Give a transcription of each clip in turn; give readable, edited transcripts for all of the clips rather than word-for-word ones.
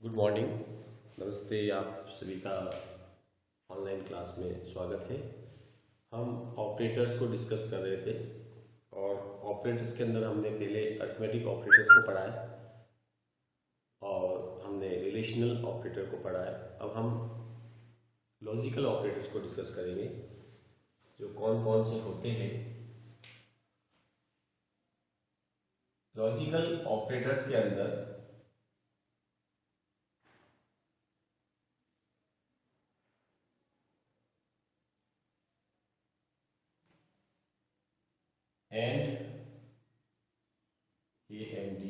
Good morning, नमस्ते। आप सभी का ऑनलाइन क्लास में स्वागत है। हम ऑपरेटर्स को डिस्कस कर रहे थे और ऑपरेटर्स के अंदर हमने पहले अरिथमेटिक ऑपरेटर्स को पढ़ा है और हमने रिलेशनल ऑपरेटर को पढ़ा है। अब हम लॉजिकल ऑपरेटर्स को डिस्कस करेंगे, जो कौन कौन से होते हैं। लॉजिकल ऑपरेटर्स के अंदर एंड AND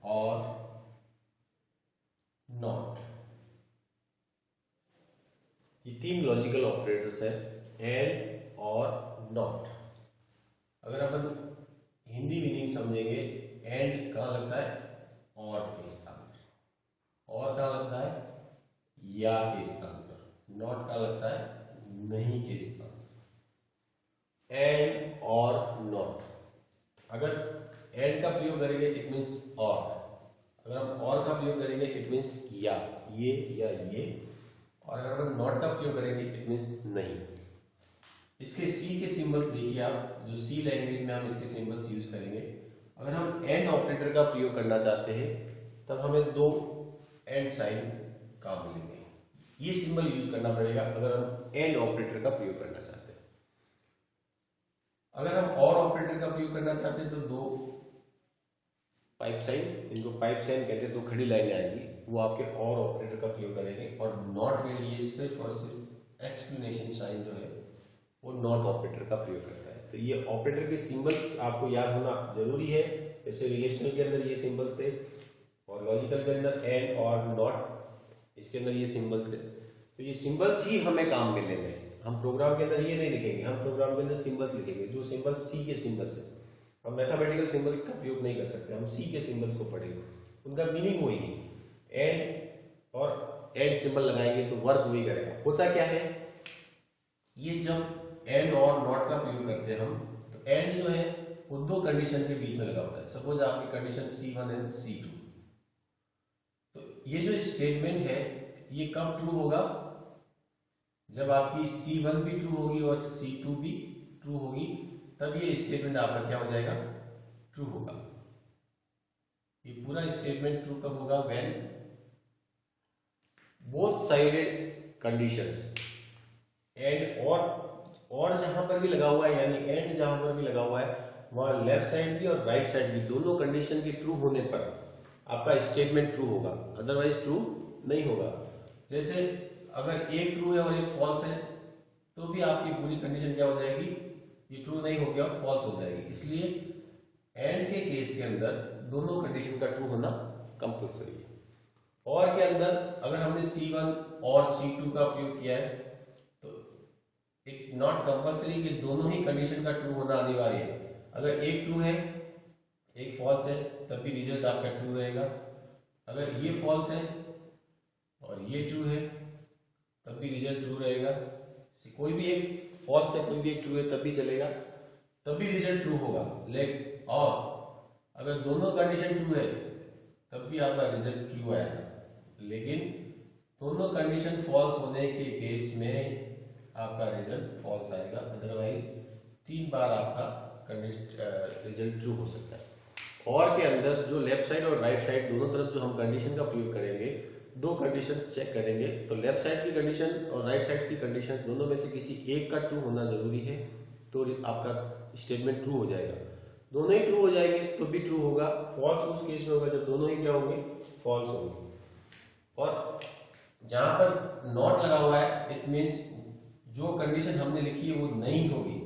और नॉट, ये तीन लॉजिकल ऑपरेटर्स हैं, एंड और नॉट। अगर अपन हिंदी मीनिंग समझेंगे, एंड कहाँ लगता है? और के स्थान पर। और कहाँ लगता है? या के स्थान पर। नॉट कहाँ लगता है? नहीं के स्थान पर। एंड और नॉट, अगर एंड का प्रयोग करेंगे इट मीन्स और, अगर हम और का प्रयोग करेंगे इट मीन्स या ये, और अगर हम नॉट का प्रयोग करेंगे इट मीन्स नहीं। इसके सी के सिंबल्स देखिए आप, जो सी लैंग्वेज में हम इसके सिंबल्स यूज करेंगे। अगर हम एंड ऑपरेटर का प्रयोग करना चाहते हैं तब हमें दो एंड साइन काम मिलेंगे। ये सिंबल यूज करना पड़ेगा अगर हम एंड ऑपरेटर का प्रयोग करना चाहते हैं। अगर हम और ऑपरेटर का प्रयोग करना चाहते हैं तो दो पाइप साइन, इनको पाइप साइन कहते हैं, दो खड़ी लाइनें आएंगी, वो आपके और ऑपरेटर का प्रयोग करेंगे। और नॉट के लिए सिर्फ और सिर्फ एक्सक्लेमेशन साइन जो है वो नॉट ऑपरेटर का प्रयोग करता है। तो ये ऑपरेटर के सिंबल्स आपको याद होना जरूरी है। जैसे रिलेशनल के अंदर ये सिंबल्स थे और लॉजिकल के अंदर एंड और नॉट, इसके अंदर ये सिंबल्स है। तो ये सिंबल्स ही हमें काम में लेने हैं। हम प्रोग्राम के अंदर ये नहीं लिखेंगे, हम प्रोग्राम के अंदर सिंबल्स लिखेंगे, जो सिंबल्स सी के सिंबल्स है। हम मैथमेटिकल सिंबल्स का प्रयोग नहीं कर सकते, हम सी के सिंबल्स को पढ़ेंगे, उनका मीनिंग वही है। एंड और एंड सिंबल लगाएंगे तो वर्क वही करेगा। होता क्या है, ये जब एंड और नॉट का प्रयोग करते हैं हम, तो एंड जो है वो दो कंडीशन के बीच में लगा होता है। सपोज आपकी कंडीशन C1 एंड C2, तो ये जो स्टेटमेंट है ये कब ट्रू होगा? जब आपकी C1 भी ट्रू होगी और C2 भी ट्रू होगी, तब ये स्टेटमेंट आपका क्या हो जाएगा? ट्रू होगा। ये पूरा स्टेटमेंट ट्रू कब होगा? When both sided conditions, and और जहां पर भी लगा हुआ है, यानी एंड जहां पर भी लगा हुआ है वहां लेफ्ट साइड भी और राइट साइड भी दोनों कंडीशन के ट्रू होने पर आपका स्टेटमेंट ट्रू होगा, अदरवाइज ट्रू नहीं होगा। जैसे अगर एक ट्रू है और एक फॉल्स है तो भी आपकी पूरी कंडीशन क्या हो जाएगी? ये ट्रू नहीं हो गया और फॉल्स हो जाएगी। इसलिए एंड के केस के अंदर दोनों कंडीशन का ट्रू होना कंपल्सरी है। और के अंदर अगर हमने C1 और C2 का प्रयोग किया है तो इट नॉट कंपल्सरी कि दोनों ही कंडीशन का ट्रू होना अनिवार्य है। अगर एक ट्रू है एक फॉल्स है तब भी रिजल्ट आपका ट्रू रहेगा। अगर ये फॉल्स है और ये ट्रू है तब भी रिजल्ट ट्रू रहेगा। कोई भी एक फॉल्स है कोई भी एक ट्रू है तब भी चलेगा, तब भी रिजल्ट ट्रू होगा। लेकिन और अगर दोनों कंडीशन ट्रू है तब भी आपका रिजल्ट ट्रू आएगा। लेकिन दोनों कंडीशन फॉल्स होने के केस में आपका रिजल्ट फॉल्स आएगा, अदरवाइज 3 बार आपका रिजल्ट ट्रू हो सकता है। और के अंदर जो लेफ्ट साइड और राइट साइड दोनों तरफ जो हम कंडीशन का प्रयोग करेंगे, दो कंडीशन चेक करेंगे, तो लेफ्ट साइड की कंडीशन और राइट साइड की कंडीशन दोनों में से किसी एक का ट्रू होना जरूरी है, तो आपका स्टेटमेंट ट्रू हो जाएगा। दोनों ही ट्रू हो जाएंगे तो भी ट्रू होगा। फॉल्स उस केस में होगा जब दोनों ही क्या होंगे? फॉल्स होंगे। और जहां पर नॉट लगा हुआ है इट मीन्स जो कंडीशन हमने लिखी है वो नहीं होगी,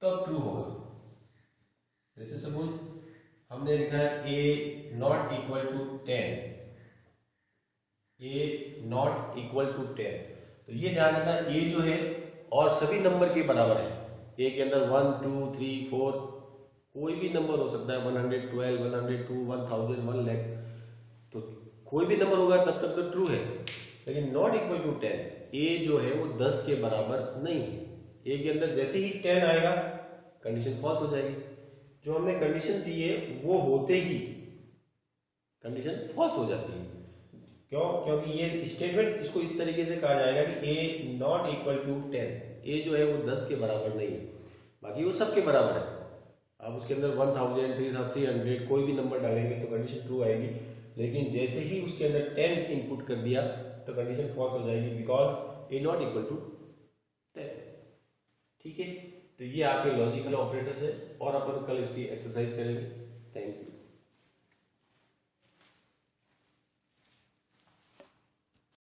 तब ट्रू होगा। जैसे सपोज हमने लिखा है A not equal to 10, A not equal to 10, तो ये ध्यान रखना A जो है और सभी नंबर के बराबर है। A के अंदर 1 2 3 4 कोई भी नंबर हो सकता है, 112 102 1000 1 लाख, तो कोई भी नंबर होगा तब तक तो ट्रू है। लेकिन नॉट इक्वल टू 10, A जो है वो 10 के बराबर नहीं है। A के अंदर जैसे ही 10 आएगा कंडीशन फॉल्स हो जाएगी। जो हमने कंडीशन दी है वो होते ही कंडीशन फॉल्स हो जाती है। क्यों? क्योंकि ये स्टेटमेंट इसको इस तरीके से कहा जाएगा कि a not equal to 10, a जो है वो 10 के बराबर नहीं है, बाकी वो सबके बराबर है। आप उसके अंदर 1000, 300 कोई भी नंबर डालेंगे तो कंडीशन ट्रू आएगी, लेकिन जैसे ही उसके अंदर 10 इनपुट कर दिया तो कंडीशन फॉल्स हो जाएगी, because a not equal to 10। ठीक है, तो ये आपके लॉजिकल ऑपरेटर्स है और अपन कल इसकी एक्सरसाइज करेंगे। Thank you.